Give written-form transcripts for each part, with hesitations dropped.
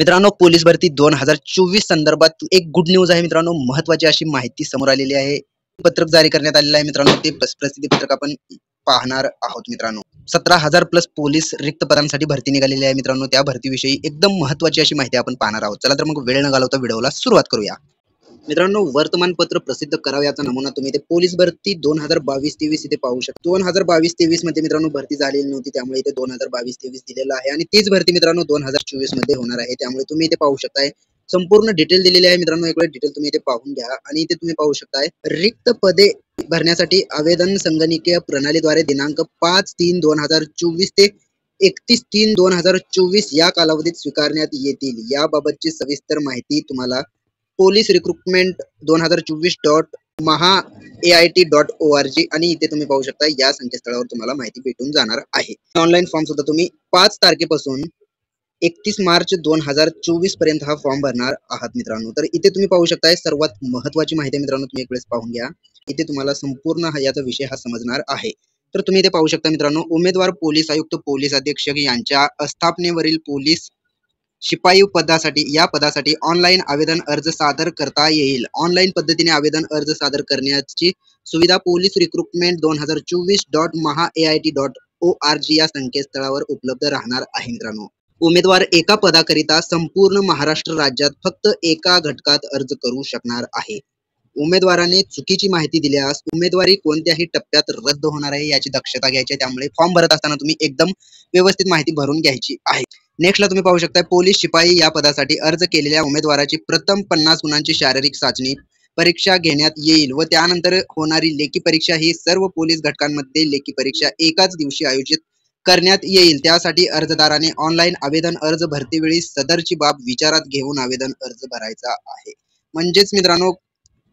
मित्रांनो, पोलीस भरती 2024 संदर्भात एक गुड न्यूज आहे मित्रांनो. महत्त्वाची अशी माहिती समोर आलेली आहे. पत्रक जारी करण्यात आलेलं आहे मित्रांनो. ते प्रसिद्धी पत्रक आपण पाहणार आहोत मित्रांनो. 17,000 प्लस पोलीस रिक्त पदांसाठी भरती निघालेली आहे मित्रांनो. त्या भरतीविषयी एकदम महत्त्वाची अशी माहिती आपण पाहणार आहोत. चला तर मग वेळ न घालवता व्हिडिओला सुरुवात करूया. मित्रांनो, वर्तमानपत्र प्रसिद्ध करावं याचा नमुना तुम्ही इथे पोलीस भरती 2022-23 इथे पाहू शकता. 2022-23 मध्ये मित्रांनो भरती झालेली नव्हती, त्यामुळे इथे 2022-23 दिलेलं आहे आणि तीच भरती मित्रांनो 2024 मध्ये होणार आहे. त्यामुळे तुम्ही इथे पाहू शकताय संपूर्ण डिटेल दिलेली आहे मित्रांनो. एक वेळ डिटेल तुम्ही इथे पाहून घ्या आणि इथे तुम्ही पाहू शकताय रिक्त पदे भरण्यासाठी आवेदन संगणकीय प्रणालीद्वारे दिनांक 5/3/2024 ते 31/3/2024 या कालावधीत स्वीकारण्यात येतील. याबाबतची सविस्तर माहिती तुम्हाला पोलीस रिक्रुटमेंट 2024.mahaait.org आणि इथे तुम्ही पाहू शकता या संकेतस्थळावर तुम्हाला माहिती भेटून जाणार आहे. ऑनलाईन फॉर्म सुद्धा तुम्ही 5 तारखेपासून 31 मार्च 2024 पर्यंत हा फॉर्म भरणार आहात मित्रांनो. तर इथे तुम्ही पाहू शकताय सर्वात महत्त्वाची माहिती मित्रांनो, तुम्ही एक वेळेस पाहून घ्या. इथे तुम्हाला संपूर्ण याचा विषय हा समजणार आहे. तर तुम्ही इथे पाहू शकता मित्रांनो, उमेदवार पोलीस आयुक्त, पोलीस अधीक्षक यांच्या आस्थापनेवरील पोलीस शिपाई पदासाठी या पदासाठी ऑनलाईन आवेदन अर्ज सादर करता येईल. ऑनलाईन पद्धतीने आवेदन अर्ज सादर करण्याची सुविधा पोलीस रिक्रुटमेंट 2024.mahaait.org या संकेतस्थळावर उपलब्ध राहणार आहे मित्रांनो. उमेदवार एका पदाकरिता संपूर्ण महाराष्ट्र राज्यात फक्त एका घटकात अर्ज करू शकणार आहे. उमेदवाराने चुकीची माहिती दिल्यास उमेदवारी कोणत्याही टप्प्यात रद्द होणार आहे याची दक्षता घ्यायची आहे. त्यामुळे फॉर्म भरत असताना तुम्ही एकदम व्यवस्थित माहिती भरून घ्यायची आहे. नेक्स्टला तुम्ही पाहू शकता पोलीस शिपाई या पदासाठी अर्ज केलेल्या उमेदवाराची प्रथम 50 गुणांची शारीरिक चाचणी परीक्षा घेण्यात येईल व त्यानंतर होणारी लेखी परीक्षा ही सर्व पोलीस घटकांमध्ये लेखी परीक्षा एकाच दिवशी आयोजित करण्यात येईल. त्यासाठी अर्जदाराने ऑनलाईन आवेदन अर्ज भरतेवेळी सदरची बाब विचारात घेऊन आवेदन अर्ज भरायचा आहे. म्हणजेच मित्रांनो,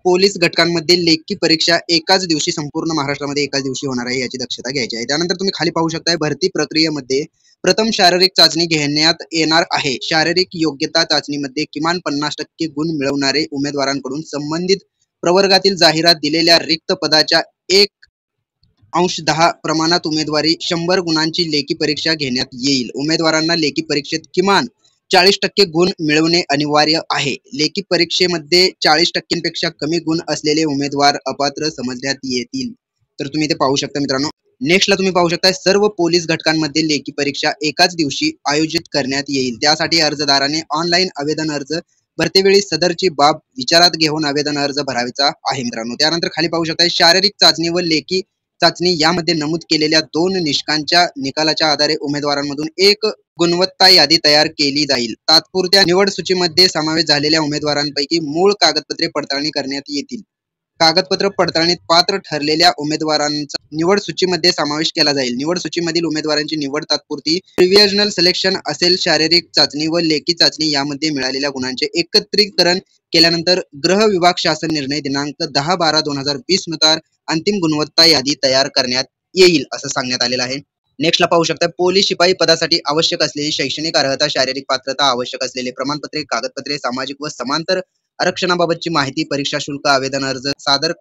पोलीस घटकांमध्ये लेखी परीक्षा एकाच दिवशी संपूर्ण महाराष्ट्रामध्ये एकाच दिवशी होणार आहे याची दक्षता घ्यायची आहे. त्यानंतर तुम्ही खाली पाहू शकताय भरती प्रक्रियेमध्ये प्रथम शारीरिक चाचणी घेण्यात येणार आहे. शारीरिक योग्यता चाचणीमध्ये किमान 50% गुण मिळवणारे उमेदवारांकडून संबंधित प्रवर्गातील जाहिरात दिलेल्या रिक्त पदाच्या 1/10 प्रमाणात उमेदवारी 100 गुणांची लेखी परीक्षा घेण्यात येईल. उमेदवारांना लेखी परीक्षेत किमान 40% गुण मिळवणे अनिवार्य आहे. लेखी परीक्षेमध्ये 40%पेक्षा कमी गुण असलेले उमेदवार अपात्र समजण्यात येतील. तर तुम्ही इथे पाहू शकता मित्रांनो. नेक्स्टला तुम्ही पाहू शकता सर्व पोलीस घटकांमध्ये लेखी परीक्षा एकाच दिवशी आयोजित करण्यात येईल. त्यासाठी अर्जदाराने ऑनलाईन आवेदन अर्ज भरतेवेळी सदरची बाब विचारात घेऊन आवेदन अर्ज भरायचा आहे मित्रांनो. त्यानंतर खाली पाहू शकता शारीरिक चाचणी व लेखी चाचणी यामध्ये नमूद केलेल्या 2 निष्कांच्या निकालाच्या आधारे उमेदवारांमधून एक गुणवत्ता यादी तयार केली जाईल. तात्पुरत्या निवड सूचीमध्ये समावेश झालेल्या उमेदवारांपैकी मूळ कागदपत्रे पडताळणी करण्यात येतील. कागदपत्र पडताळणीत पात्र ठरलेल्या उमेदवारांचा निवड सूचीमध्ये समावेश केला जाईल. निवड सूचीमधील उमेदवारांची निवड तात्पुरती प्रिव्हिजनल सिलेक्शन असेल. शारीरिक चाचणी व लेखी चाचणी यामध्ये मिळालेल्या गुणांचे एकत्रीकरण केल्यानंतर गृह विभाग शासन निर्णय दिनांक 10/12/2020 नुसार अंतिम गुणवत्ता यादी तयार करण्यात येईल असं सांगण्यात आलेलं आहे. नेक्स्टला पाहू शकता पोलीस शिपाई पदासाठी आवश्यक असलेली शैक्षणिक अर्हता, शारीरिक पात्रता, आवश्यक असलेले प्रमाणपत्रे, कागदपत्रे, सामाजिक व समांतर आरक्षणाबाबतची माहिती, परीक्षा शुल्क, आवेदन अर्ज सादर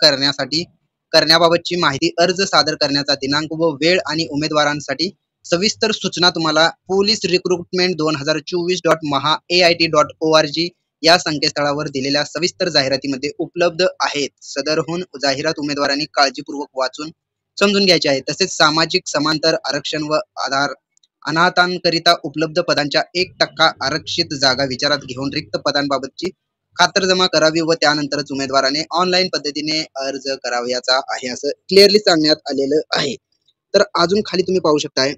करण्याबाबतची माहिती, अर्ज सादर करण्याचा दिनांक व वेळ आणि उमेदवारांसाठी सविस्तर सूचना तुम्हाला पोलीस रिक्रुटमेंट 2024.mahaait.org या संकेतस्थळावर दिलेल्या सविस्तर जाहिरातीमध्ये उपलब्ध आहेत. सदरहून जाहिरात उमेदवारांनी काळजीपूर्वक वाचून समजून घ्यायचे आहे. तसेच सामाजिक समांतर आरक्षण व अनाथांकरिता उपलब्ध पदांच्या 1% आरक्षित जागा विचारात घेऊन रिक्त पदांबाबतची खातरजमा करावी व त्यानंतरच उमेदवाराने ऑनलाईन पद्धतीने अर्ज करावयाचा आहे असं क्लिअरली सांगण्यात आलेलं आहे. तर अजून खाली तुम्ही पाहू शकताय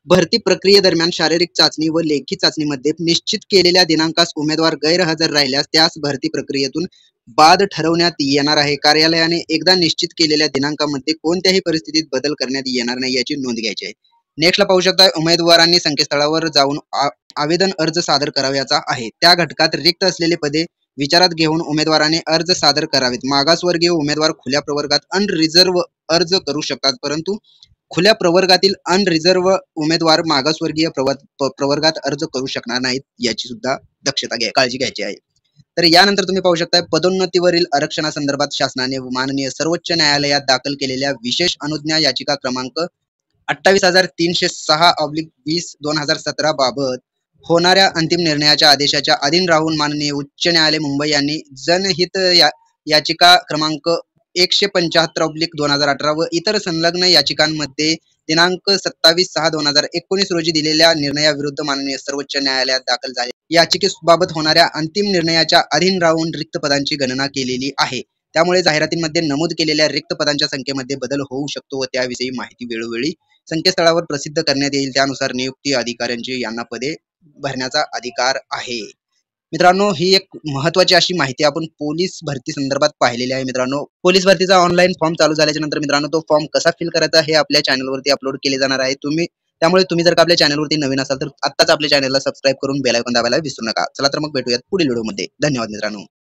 भरती प्रक्रियेदरम्यान शारीरिक चाचणी व लेखी चाचणीमध्ये निश्चित केलेल्या दिनांकास उमेदवार गैरहजर राहिल्यास त्यास भरती प्रक्रियेतून बाद ठरवण्यात येणार आहे. कार्यालयाने एकदा निश्चित केलेल्या दिनांकामध्ये कोणत्याही परिस्थितीत बदल करण्यात येणार नाही याची नोंद घ्यायची आहे. नेक्स्टला पाहू शकता उमेदवारांनी संकेतस्थळावर जाऊन आवेदन अर्ज सादर करावयाचा आहे. त्या घटकात रिक्त असलेले पदे विचारात घेऊन उमेदवाराने अर्ज सादर करावेत. मागासवर्गीय उमेदवार खुल्या प्रवर्गात अनरिझर्व्ह अर्ज करू शकतात, परंतु खुल्या प्रवर्गातील अनरिझर्व्ह उमेदवार मागासवर्गीय प्रवर्गात अर्ज करू शकणार नाहीत याची सुद्धा काळजी घ्यायची आहे. तर यानंतर तुम्ही पाहू शकता पदोन्नतीवरील आरक्षणासंदर्भात शासनाने माननीय सर्वोच्च न्यायालयात दाखल केलेल्या विशेष अनुज्ञा याचिका क्रमांक 28,306/20/2017 बाबत होणाऱ्या अंतिम निर्णयाच्या आदेशाच्या अधीन राहून माननीय उच्च न्यायालय मुंबई यांनी जनहित याचिका क्रमांक 175/2018 व इतर संलग्न याचिकांमध्ये दिनांक 27/6/2019 रोजी दिलेल्या निर्णयाविरुद्ध माननीय सर्वोच्च न्यायालयात दाखल झाले याचिकेबाबत होणाऱ्या अंतिम निर्णयाच्या अधीन राहून रिक्त पदांची गणना केलेली आहे. त्यामुळे जाहिरातींमध्ये नमूद केलेल्या रिक्त पदांच्या संख्येमध्ये बदल होऊ शकतो व त्याविषयी माहिती वेळोवेळी संकेतस्थळावर प्रसिद्ध करण्यात येईल. त्यानुसार नियुक्ती अधिकाऱ्यांची यांना पदे भरण्याचा अधिकार आहे. मित्रांनो, ही एक महत्त्वाची अशी माहिती आपण पोलीस भरती संदर्भात पाहिलेली आहे. मित्रांनो, पोलीस भरतीचा ऑनलाईन फॉर्म चालू झाल्याच्या नंतर मित्रांनो तो फॉर्म कसा फिल करायचा हे आपल्या चॅनलवरती अपलोड केले जाणार आहे. त्यामुळे तुम्ही जर का आपल्या चॅनलवरती नवीन असाल तर आत्ताच आपल्या चॅनलला सबस्क्राईब करून बेल आयकॉन दाबायला विसरू नका. चला तर मग भेटूयात पुढील व्हिडिओमध्ये. धन्यवाद मित्रांनो.